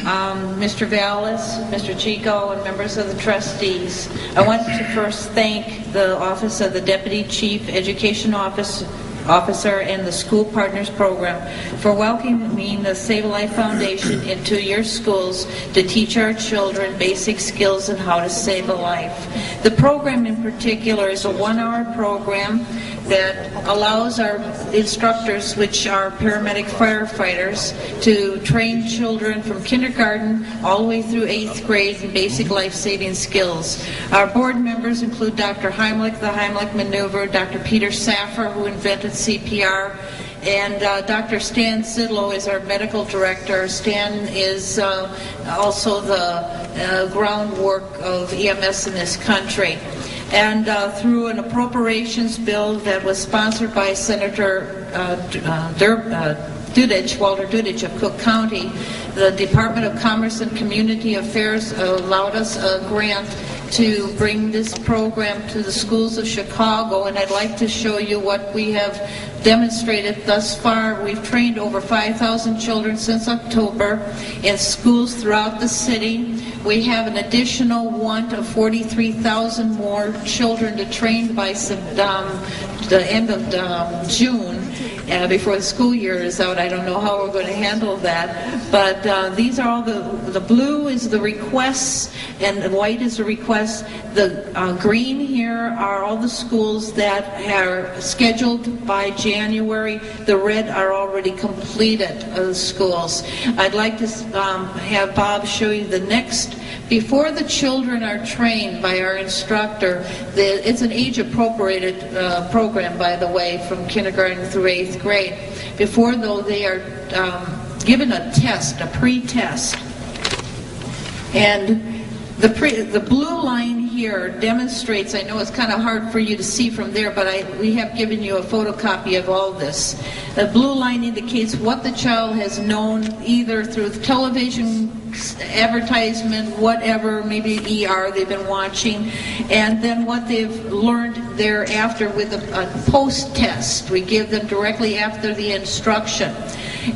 Mr. Vallas, Mr. Chico, and members of the trustees. I want to first thank the Office of the Deputy Chief Education Officer and the School Partners Program for welcoming the Save a Life Foundation into your schools to teach our children basic skills on how to save a life. The program in particular is a 1-hour program that allows our instructors, which are paramedic firefighters, to train children from kindergarten all the way through 8th grade in basic life-saving skills. Our board members include Dr. Heimlich, the Heimlich maneuver, Dr. Peter Saffer, who invented CPR, and Dr. Stan Sidlow is our medical director. Stan is also the groundwork of EMS in this country. And through an appropriations bill that was sponsored by Senator Walter Dudich of Cook County, the Department of Commerce and Community Affairs allowed us a grant to bring this program to the schools of Chicago, and I'd like to show you what we have demonstrated thus far. We've trained over 5,000 children since October in schools throughout the city. We have an additional want of 43,000 more children to train by the end of June. Before the school year is out. I don't know how we're going to handle that, but these are all the blue is the requests and the white is the requests. The green here are all the schools that are scheduled by January. The red are already completed schools. I'd like to have Bob show you the next. Before the children are trained by our instructor, it's an age-appropriated program, by the way, from kindergarten through 8th grade. Before, though, they are given a test, a pre-test. And the blue line here demonstrates, I know it's kind of hard for you to see from there, but we have given you a photocopy of all this. The blue line indicates what the child has known either through television, advertisement, whatever, maybe ER they've been watching, and then what they've learned thereafter with a post-test. We give them directly after the instruction,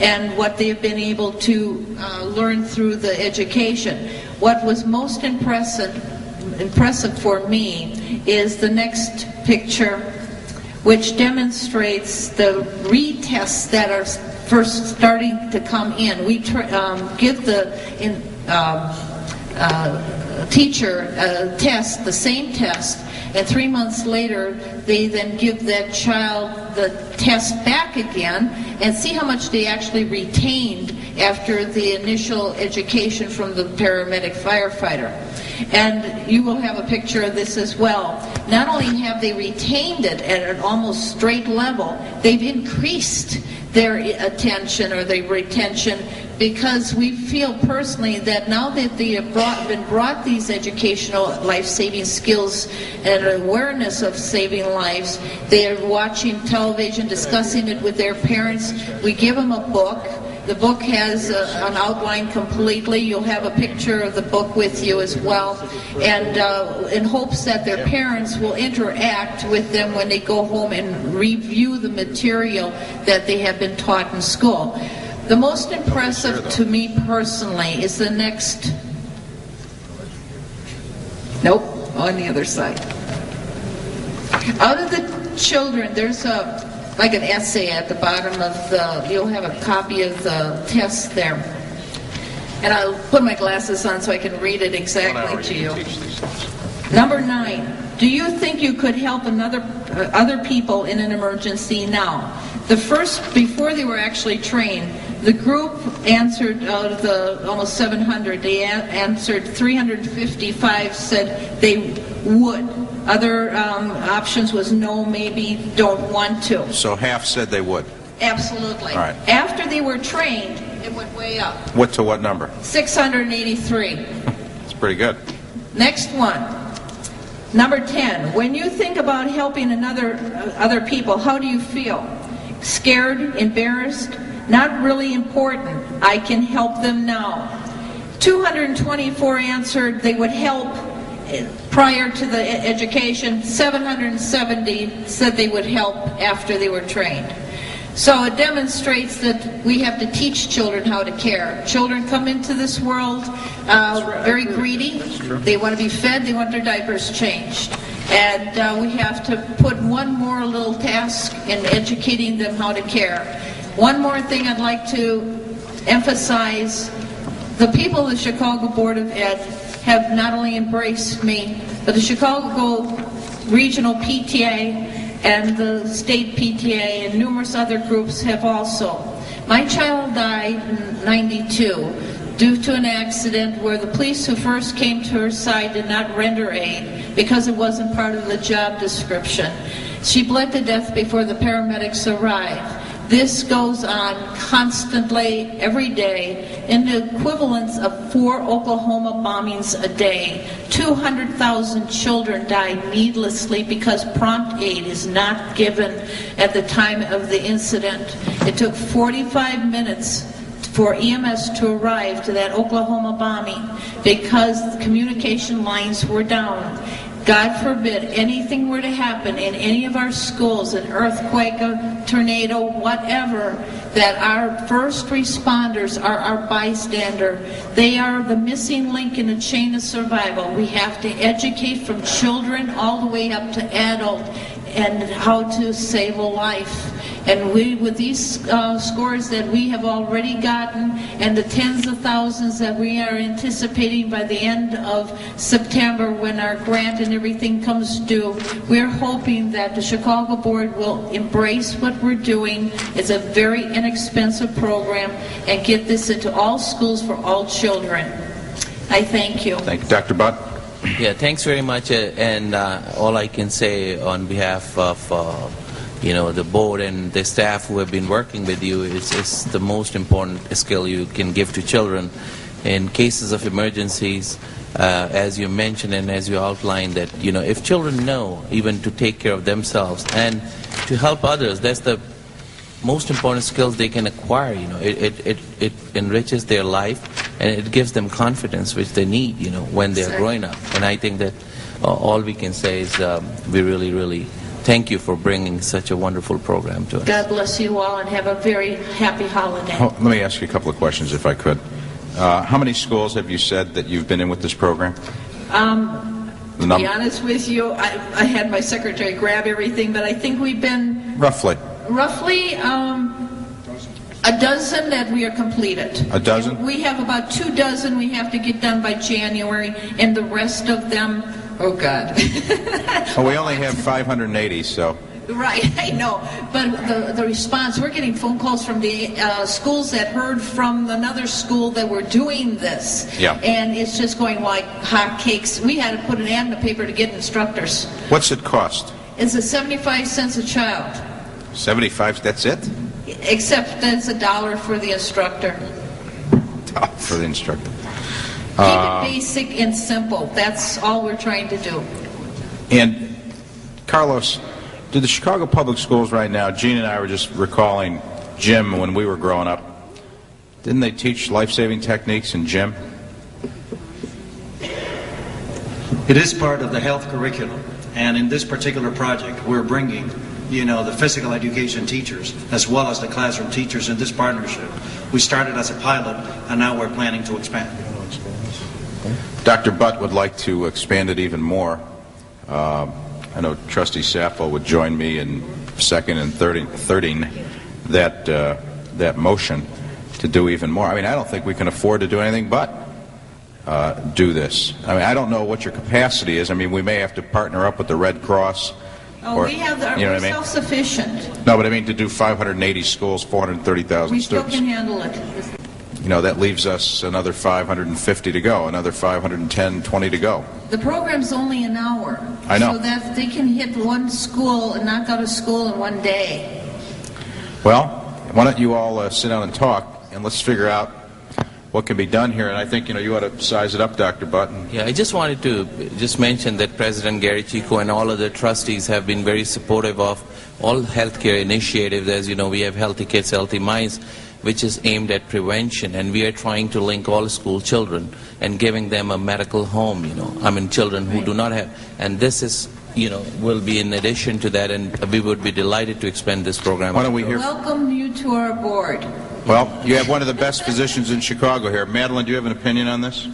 and what they've been able to learn through the education. What was most impressive for me is the next picture, which demonstrates the retests that are first starting to come in. We give the teacher a test, the same test, and 3 months later they then give that child the test back again and see how much they actually retained after the initial education from the paramedic firefighter. And you will have a picture of this as well. Not only have they retained it at an almost straight level, they've increased their attention or their retention, because we feel personally that now that they have been brought these educational life-saving skills and awareness of saving lives, they are watching television, discussing it with their parents. We give them a book. The book has an outline completely. You'll have a picture of the book with you as well, and in hopes that their parents will interact with them when they go home and review the material that they have been taught in school. The most impressive to me personally is the next. Nope, on the other side. Out of the children, there's like an essay at the bottom of you'll have a copy of the test there. And I'll put my glasses on so I can read it exactly to you. Number 9, do you think you could help other people in an emergency now? Before they were actually trained, the group answered, out of the almost 700, they answered 355 said they would. Other options was no, maybe, don't want to. So half said they would? Absolutely. All right. After they were trained, it went way up. What to what number? 683. That's pretty good. Next one. Number 10. When you think about helping other people, how do you feel? Scared? Embarrassed? Not really important. I can help them now. 224 answered they would help prior to the education. 770 said they would help after they were trained. So it demonstrates that we have to teach children how to care. Children come into this world very greedy. They want to be fed. They want their diapers changed. And we have to put one more little task in educating them how to care. One more thing I'd like to emphasize. The people of the Chicago Board of Ed have not only embraced me, but the Chicago Regional PTA and the state PTA and numerous other groups have also. My child died in '92 due to an accident where the police who first came to her side did not render aid because it wasn't part of the job description. She bled to death before the paramedics arrived. This goes on constantly, every day, in the equivalence of 4 Oklahoma bombings a day. 200,000 children die needlessly because prompt aid is not given at the time of the incident. It took 45 minutes for EMS to arrive to that Oklahoma bombing because the communication lines were down. God forbid anything were to happen in any of our schools, an earthquake, a tornado, whatever, that our first responders are our bystander. They are the missing link in the chain of survival. We have to educate from children all the way up to adult and how to save a life. And we, with these scores that we have already gotten and the tens of thousands that we are anticipating by the end of September when our grant and everything comes due, we're hoping that the Chicago Board will embrace what we're doing. It's a very inexpensive program and get this into all schools for all children. I thank you. Thank you. Dr. Butt? Yeah, thanks very much. And all I can say on behalf of the board and the staff who have been working with you is the most important skill you can give to children. In cases of emergencies, as you mentioned and as you outlined, that if children know even to take care of themselves and to help others, that's the most important skills they can acquire. It enriches their life and it gives them confidence which they need when they're growing up. And I think that all we can say is we really thank you for bringing such a wonderful program to us. God bless you all and have a very happy holiday. Let me ask you a couple of questions if I could. How many schools have you said that you've been in with this program? To be honest with you, I had my secretary grab everything, but I think we've been Roughly a dozen that we are completed. A dozen? And we have about 2 dozen we have to get done by January, and the rest of them, oh God. Well, we only have 580, so. Right, I know. But the response, we're getting phone calls from the schools that heard from another school that were doing this. Yeah. And it's just going like hotcakes. We had to put an ad in the paper to get instructors. What's it cost? It's a 75 cents a child. 75, that's it? Except that it's $1 for the instructor. For the instructor. Keep it basic and simple. That's all we're trying to do. And, Carlos, do the Chicago Public Schools right now, Gene and I were just recalling gym when we were growing up. Didn't they teach life-saving techniques in gym? It is part of the health curriculum. And in this particular project, we're bringing the physical education teachers as well as the classroom teachers in this partnership. We started as a pilot and now we're planning to expand. Dr. Butt would like to expand it even more. I know Trustee Sappho would join me in second and thirding that motion to do even more. I mean, I don't think we can afford to do anything but do this. I mean, I don't know what your capacity is. I mean, we may have to partner up with the Red Cross. Oh, we're self-sufficient. No, but I mean to do 580 schools, 430,000 We students. still can handle it. That leaves us another 550 to go, another 510, 20 to go. The program's only an hour. I know. So that they can hit one school and knock out a school in one day. Well, why don't you all sit down and talk, and let's figure out what can be done here. And I think, you ought to size it up, Dr. Button. Yeah, I just wanted to just mention that President Gery Chico and all of the trustees have been very supportive of all healthcare initiatives. As you know, we have Healthy Kids, Healthy Minds, which is aimed at prevention, and we are trying to link all school children and giving them a medical home, children who do not have, and this is, will be in addition to that, and we would be delighted to expand this program. Why don't we hear? Welcome you to our board. Well, you have one of the best physicians in Chicago here. Madeline, do you have an opinion on this?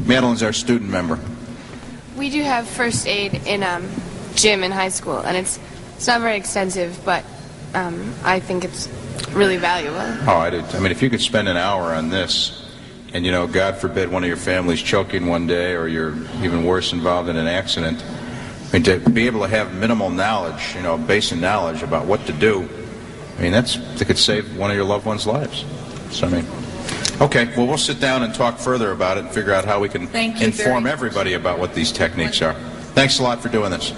Madeline's our student member. We do have first aid in gym in high school, and it's not very extensive, but I think it's really valuable. Oh, I do. I mean, if you could spend an hour on this, and God forbid one of your family's choking one day, or you're even worse involved in an accident, I mean, to be able to have minimal knowledge, basic knowledge about what to do, I mean, that could save one of your loved ones' lives. So, I mean, okay, well, we'll sit down and talk further about it and figure out how we can inform everybody about what these techniques are. Thanks a lot for doing this.